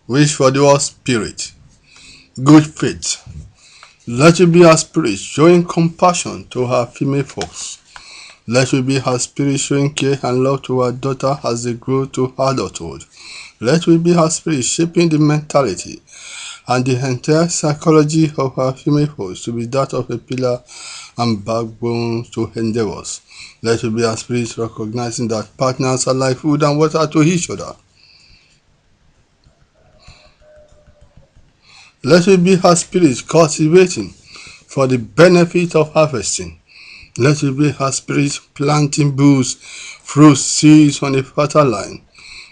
Wish for the word spirit. Good faith. Let it be her spirit showing compassion to her female folks. Let it be her spirit showing care and love to her daughter as they grow to adulthood. Let it be her spirit shaping the mentality and the entire psychology of her female folks to be that of a pillar and backbone to endeavors. Let it be her spirit recognizing that partners are like food and water to each other. Let it be her spirit cultivating for the benefit of harvesting. Let it be her spirit planting booths, fruits, seeds on a fertile line.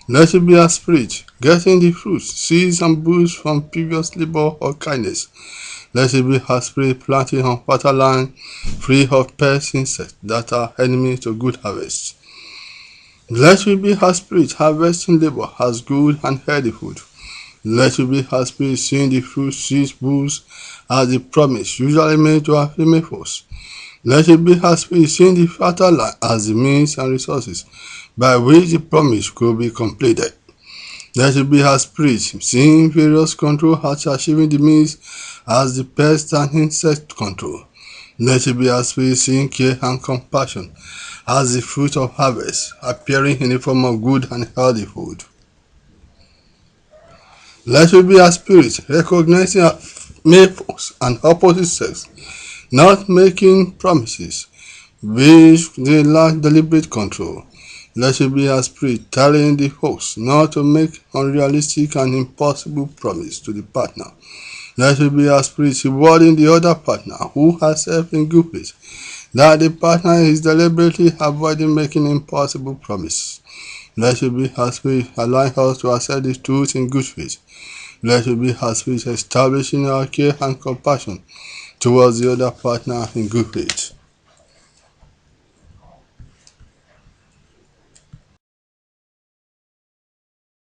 Let it be her spirit getting the fruits, seeds, and booths from previous labor or kindness. Let it be her spirit planting on fertile land, free of pests, insects that are enemies to good harvest. Let it be her spirit harvesting labor as good and healthy food. Let it be her spirit seeing the fruits, seeds, booths as the promise usually made to her female foes. Let it be her spirit seeing the fertile land as the means and resources by which the promise could be completed. Let it be her spirit seeing various control as achieving the means as the pest and insect control. Let it be her spirit seeing care and compassion as the fruit of harvest appearing in the form of good and healthy food. Let it be her spirit recognizing her male folks and opposite sex, not making promises which they lack deliberate control. Let it be her spirit telling the host not to make unrealistic and impossible promise to the partner. Let it be her spirit rewarding the other partner who has helped in good faith that the partner is deliberately avoiding making impossible promises. Let it be her spirit allowing us to accept the truth in good faith. Let it be her spirit establishing our care and compassion towards the other partner in good faith.